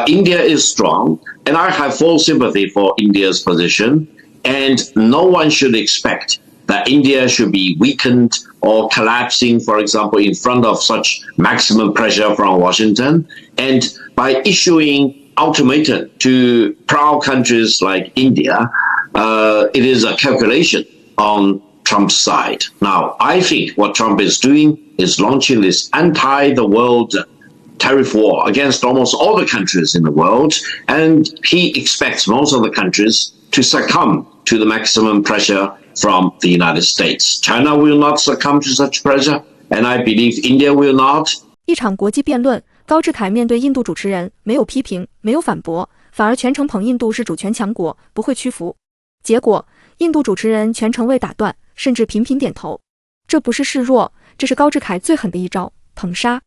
But India is strong, and I have full sympathy for India's position, and no one should expect that India should be weakened or collapsing, for example, in front of such maximum pressure from Washington. And by issuing ultimatum to proud countries like India, it is a calculation on Trump's side. Now, I think what Trump is doing is launching this anti-the-world tariff war against almost all the countries in the world, and he expects most of the countries to succumb to the maximum pressure from the United States. China will not succumb to such pressure, and I believe India will not. 一场国际辩论，高志凯面对印度主持人没有批评，没有反驳，反而全程捧印度是主权强国，不会屈服。结果，印度主持人全程未打断，甚至频频点头。这不是示弱，这是高志凯最狠的一招——捧杀。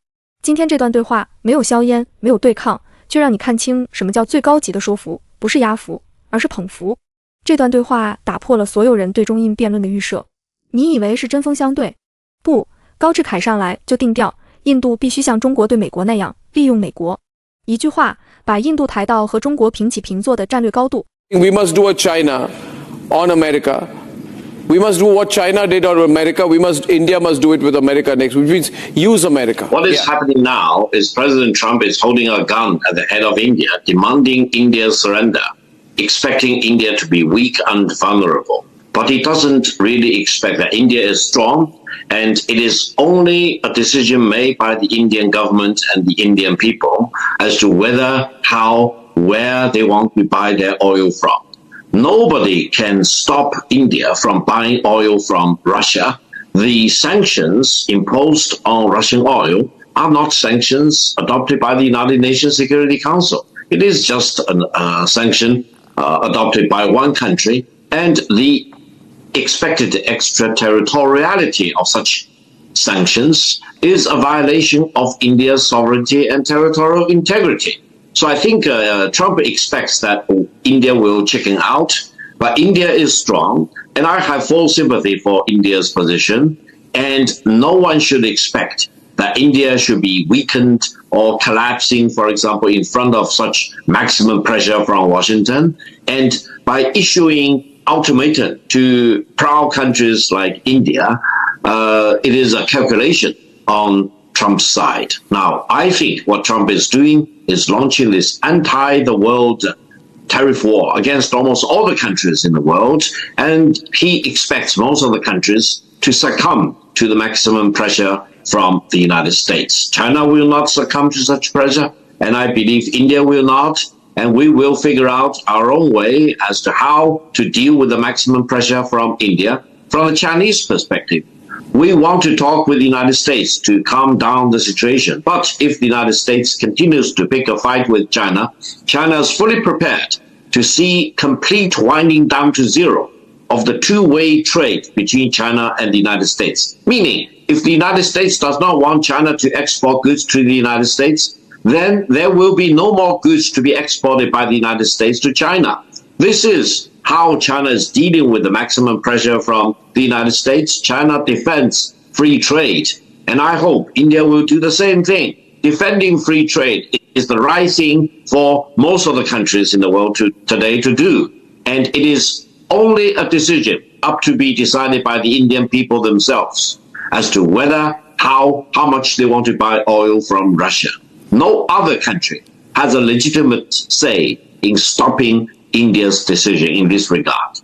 今天这段对话没有硝烟，没有对抗，却让你看清什么叫最高级的说服，不是压服，而是捧服。这段对话打破了所有人对中印辩论的预设。你以为是针锋相对？不，高志凯上来就定调，印度必须像中国对美国那样利用美国。一句话，把印度抬到和中国平起平坐的战略高度。We must do a China on America. We must do what China did on America. India must do it with America next, which means use America. What is happening now is President Trump is holding a gun at the head of India, demanding India's surrender, expecting India to be weak and vulnerable. But he doesn't really expect that India is strong, and it is only a decision made by the Indian government and the Indian people as to whether, how, where they want to buy their oil from. Nobody can stop India from buying oil from Russia. The sanctions imposed on Russian oil are not sanctions adopted by the United Nations Security Council. It is just a sanction adopted by one country, and the expected extraterritoriality of such sanctions is a violation of India's sovereignty and territorial integrity. So I think Trump expects that India will chicken out, but India is strong, and I have full sympathy for India's position, and no one should expect that India should be weakened or collapsing, for example, in front of such maximum pressure from Washington. And by issuing ultimatum to proud countries like India, it is a calculation on Trump's side. Now, I think what Trump is doing is launching this anti-the-world tariff war against almost all the countries in the world, and he expects most of the countries to succumb to the maximum pressure from the United States. China will not succumb to such pressure, and I believe India will not, and we will figure out our own way as to how to deal with the maximum pressure from India from a Chinese perspective. We want to talk with the United States to calm down the situation. But if the United States continues to pick a fight with China, China is fully prepared to see complete winding down to zero of the two-way trade between China and the United States. Meaning, if the United States does not want China to export goods to the United States, then there will be no more goods to be exported by the United States to China. This is how China is dealing with the maximum pressure from the United States. China defends free trade, and I hope India will do the same thing. Defending free trade is the right thing for most of the countries in the world today to do, and it is only a decision up to be decided by the Indian people themselves as to whether, how much they want to buy oil from Russia. No other country has a legitimate say in stopping India's decision in this regard.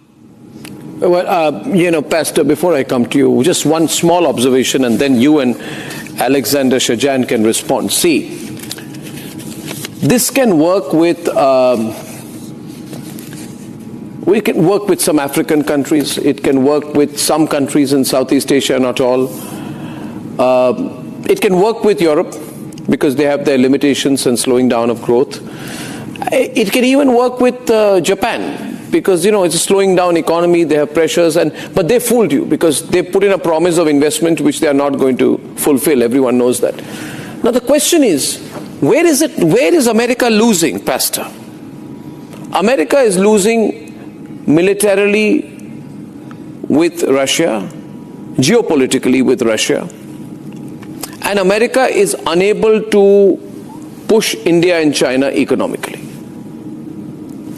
Well, Pastor, before I come to you, just one small observation, and then you and Alexander Shajan can respond. See, this can work with, we can work with some African countries. It can work with some countries in Southeast Asia, not all. It can work with Europe because they have their limitations and slowing down of growth. It can even work with Japan because, it's a slowing down economy, they have pressures, but they fooled you because they put in a promise of investment which they are not going to fulfill. Everyone knows that. Now the question is, where is America losing, Pastor? America is losing militarily with Russia, geopolitically with Russia, and America is unable to push India and China economically.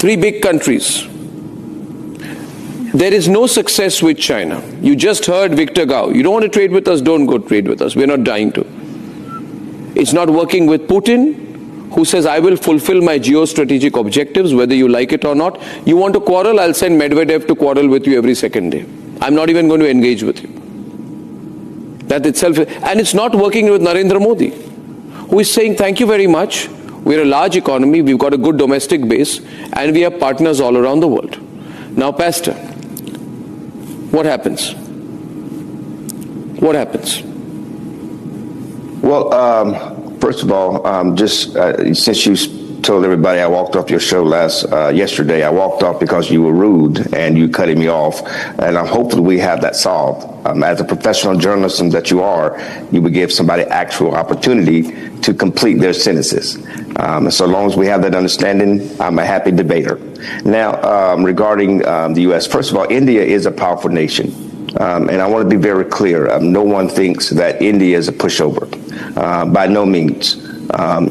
Three big countries. There is no success with China. You just heard Victor Gao. You don't want to trade with us, don't go trade with us. We're not dying to. It's not working with Putin, who says, I will fulfill my geostrategic objectives, whether you like it or not. You want to quarrel, I'll send Medvedev to quarrel with you every second day. I'm not even going to engage with you. That itself, and it's not working with Narendra Modi, who is saying, thank you very much. We're a large economy, we've got a good domestic base, and we have partners all around the world. Now, Pastor, what happens? What happens? Well, first of all, since you told everybody I walked off your show yesterday, I walked off because you were rude and you cutting me off, and I'm hopefully we have that solved. As a professional journalist that you are, you would give somebody actual opportunity to complete their sentences. So long as we have that understanding, I'm a happy debater. Now, regarding the U.S., first of all, India is a powerful nation. And I want to be very clear. No one thinks that India is a pushover. By no means.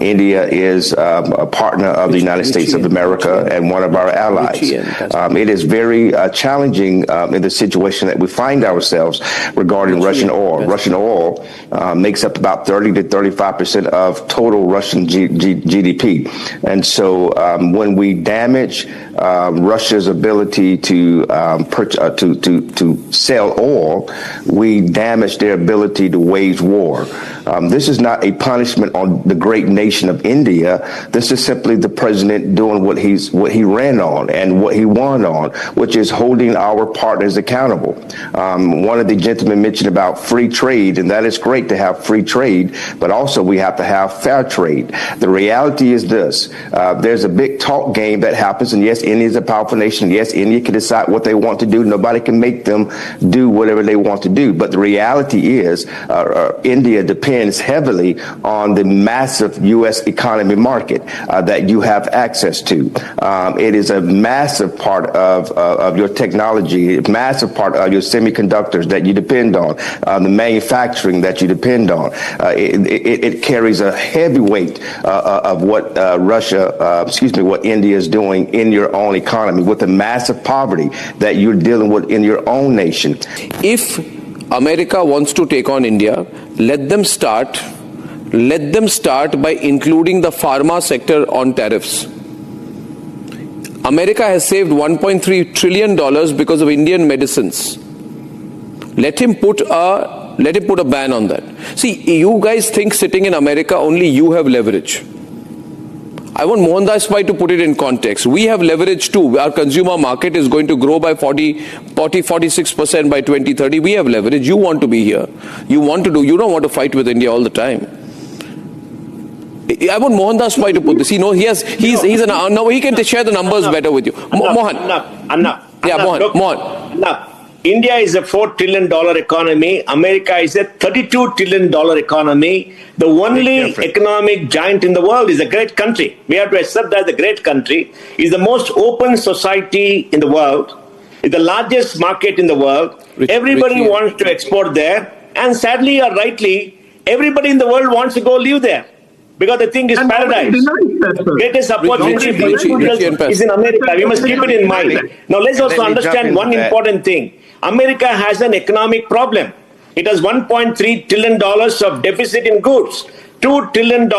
India is a partner of the United States of America and one of our allies. It is very challenging in the situation that we find ourselves regarding Russian oil. Russian oil makes up about 30 to 35% of total Russian GDP. And so when we damage Russia's ability to sell oil, we damage their ability to wage war. This is not a punishment on the great nation of India. This is simply the president doing what he ran on and what he won on, which is holding our partners accountable. One of the gentlemen mentioned about free trade, and that is great to have free trade, but also we have to have fair trade. The reality is this. There's a big talk game that happens, and yes, India is a powerful nation. Yes, India can decide what they want to do. Nobody can make them do whatever they want to do. But the reality is India depends heavily on the massive U.S. economy market that you have access to. It is a massive part of your technology, a massive part of your semiconductors that you depend on, the manufacturing that you depend on. It carries a heavy weight of what what India is doing in your own economy with the massive poverty that you're dealing with in your own nation. If America wants to take on India, let them start by including the pharma sector on tariffs. America has saved $1.3 trillion because of Indian medicines. Let him put a ban on that. See, you guys think sitting in America only you have leverage. I want Mohandas Pai to put it in context. We have leverage too. Our consumer market is going to grow by 46% by 2030. We have leverage. You want to be here. You don't want to fight with India all the time. I want Mohandas Pai to put this. He can share the numbers better with you. Mohan. Mohan. India is a $4 trillion economy. America is a $32 trillion economy. The only economic giant in the world is a great country. We have to accept that the great country is the most open society in the world, is the largest market in the world. Everybody wants to export there. And sadly or rightly, everybody in the world wants to go live there. Because the thing is paradise. Greatest opportunity for is in America. We must keep it in mind. Now let's also understand one important thing. America has an economic problem. It has $1.3 trillion of deficit in goods, $2 trillion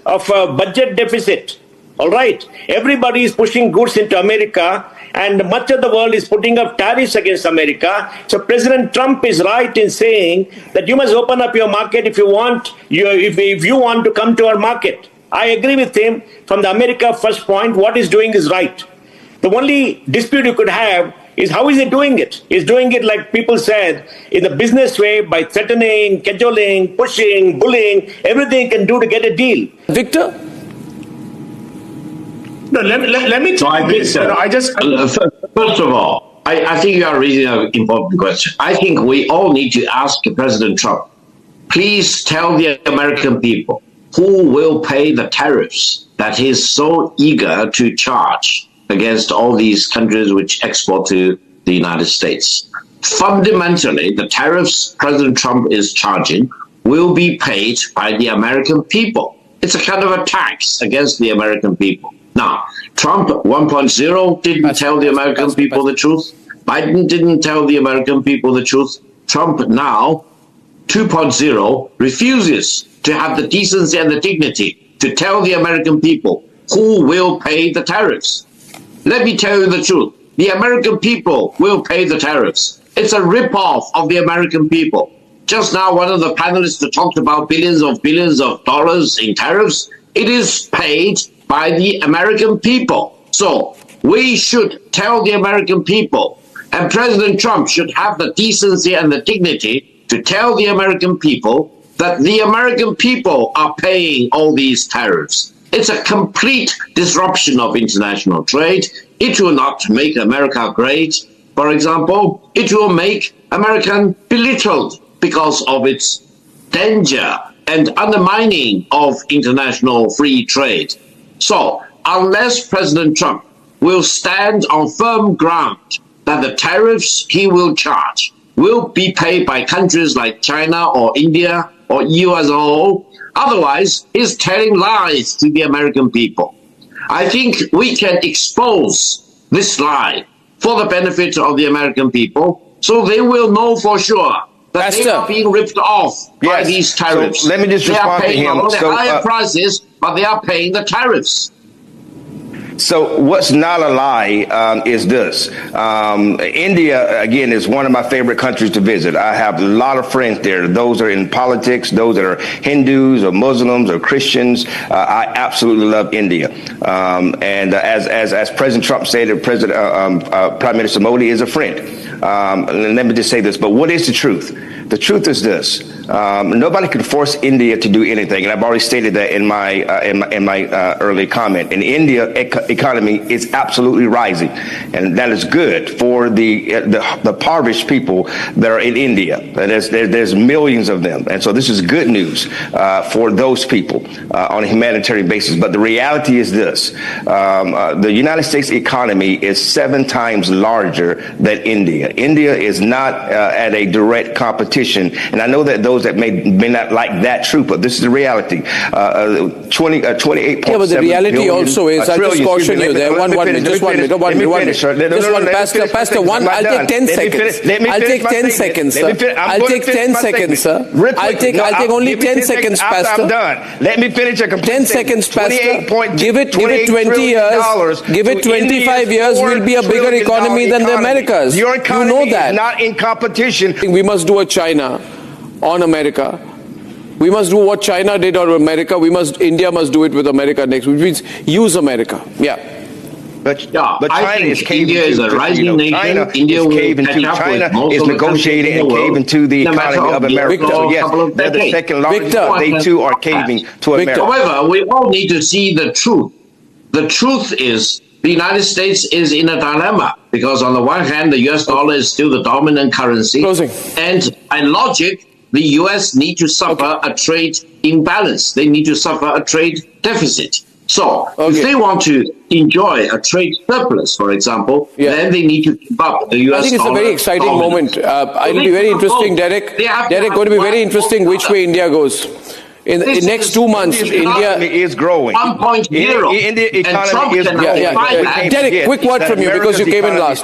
of budget deficit. All right. Everybody is pushing goods into America, and much of the world is putting up tariffs against America. So President Trump is right in saying that you must open up your market if you want to come to our market. I agree with him. From the America First point, what he's doing is right. The only dispute you could have is how is he doing it? He's doing it like people said, in the business way, by threatening, cajoling, pushing, bullying, everything he can do to get a deal. Victor? No, let me try this. First of all, I think you are raising an important question. I think we all need to ask President Trump, please tell the American people who will pay the tariffs that he's so eager to charge against all these countries which export to the United States. Fundamentally, the tariffs President Trump is charging will be paid by the American people. It's a kind of a tax against the American people. Now, Trump 1.0 didn't tell the American people the truth. Biden didn't tell the American people the truth. Trump now, 2.0, refuses to have the decency and the dignity to tell the American people who will pay the tariffs. Let me tell you the truth. The American people will pay the tariffs. It's a rip-off of the American people. Just now, one of the panelists talked about billions of dollars in tariffs. It is paid by the American people. So we should tell the American people, and President Trump should have the decency and the dignity to tell the American people that the American people are paying all these tariffs. It's a complete disruption of international trade. It will not make America great. For example, it will make America belittled because of its danger and undermining of international free trade. So, unless President Trump will stand on firm ground that the tariffs he will charge will be paid by countries like China or India or EU as a whole, otherwise he's telling lies to the American people. I think we can expose this lie for the benefit of the American people, so they will know for sure that they are being ripped off by these tariffs. So let me just respond to him. They are paying not only higher prices, but they are paying the tariffs. So what's not a lie is this. India, again, is one of my favorite countries to visit. I have a lot of friends there. Those are in politics, those that are Hindus or Muslims or Christians. I absolutely love India. And as President Trump said, Prime Minister Modi is a friend. Let me just say this, but what is the truth? The truth is this. Nobody can force India to do anything, and I've already stated that in my early comment. And India economy is absolutely rising, and that is good for the impoverished people that are in India. And there's millions of them, and so this is good news for those people on a humanitarian basis. But the reality is this: the United States economy is 7 times larger than India. India is not at a direct competition, and I know that those that may not like that truth, but this is the reality. 28. Yeah, but the reality also is, I'll just caution you there. One minute. Pastor, I'll take 10 seconds. I'll take 10 seconds, sir. I'll take 10 seconds, sir. I'll take only 10 seconds, Pastor. I'm done. Let me finish. 10 seconds, Pastor. Give it 20 years. Give it 25 years. We'll be a bigger economy than the Americas. Your economy you know that. is not in competition. We must do a China on America. We must do what China did on America. India must do it with America next, which means use America. Yeah. But China is caving. India is a rising nation. China India is caving to. China is negotiating and caving to the economy of America. So yes, they're the second largest. They too are caving to America. However, we all need to see the truth. The truth is the United States is in a dilemma because on the one hand, the US dollar is still the dominant currency. And by logic, the US need to suffer a trade imbalance. They need to suffer a trade deficit. So if they want to enjoy a trade surplus, for example, then they need to keep up the US dollar. I think it's a very exciting moment. It'll be very interesting, Derek. Derek, going to be very interesting which way India goes. In the next 2 months, India is growing. 1.0. India economy is growing. Derek, quick word from you because you came in last.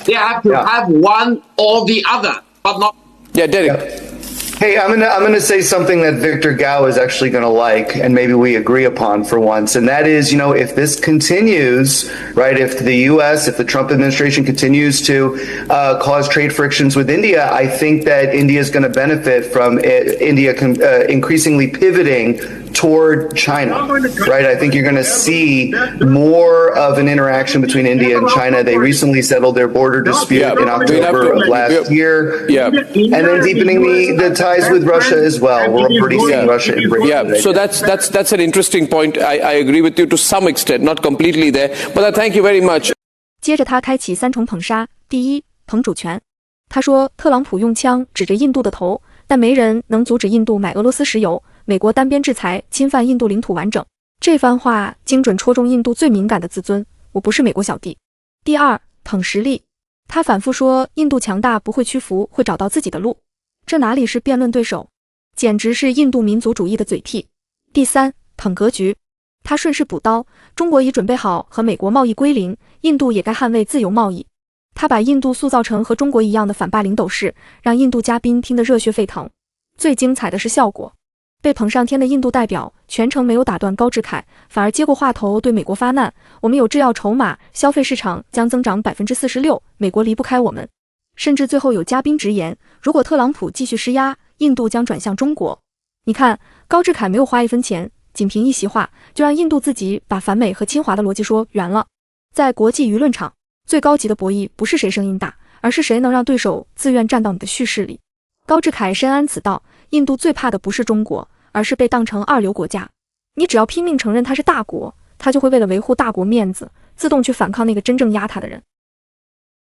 They have to have one or the other, but not. Yeah, Derek. Hey, I'm gonna say something that Victor Gao is actually gonna like, and maybe we agree upon for once, and that is, if this continues, right? If the Trump administration continues to cause trade frictions with India, I think that India is going to benefit from India increasingly pivoting toward China, right? I think you're going to see more of an interaction between India and China. They recently settled their border dispute in October of last year, and then deepening the ties with Russia as well. We're already seeing Russia embrace. So that's an interesting point. I agree with you to some extent, not completely there, but I thank you very much. 接着他开启3重捧杀，第一，捧主权。他说，特朗普用枪指着印度的头，但没人能阻止印度买俄罗斯石油。美国单边制裁侵犯印度领土完整。这番话精准戳中印度最敏感的自尊，我不是美国小弟。第二，捧实力。他反复说，印度强大不会屈服，会找到自己的路。这哪里是辩论对手，简直是印度民族主义的嘴替。第三，捧格局。他顺势补刀，中国已准备好和美国贸易归零，印度也该捍卫自由贸易。他把印度塑造成和中国一样的反霸凌斗士，让印度嘉宾听得热血沸腾。最精彩的是效果，被捧上天的印度代表全程没有打断高志凯，反而接过话头对美国发难：我们有制药筹码，消费市场将增长 46%， 美国离不开我们。甚至最后有嘉宾直言，如果特朗普继续施压，印度将转向中国。你看，高志凯没有花一分钱，仅凭一席话就让印度自己把反美和侵华的逻辑说圆了。在国际舆论场，最高级的博弈不是谁声音大，而是谁能让对手自愿站到你的叙事里。高志凯深谙此道，印度最怕的不是中国，而是被当成二流国家。你只要拼命承认他是大国，他就会为了维护大国面子，自动去反抗那个真正压他的人。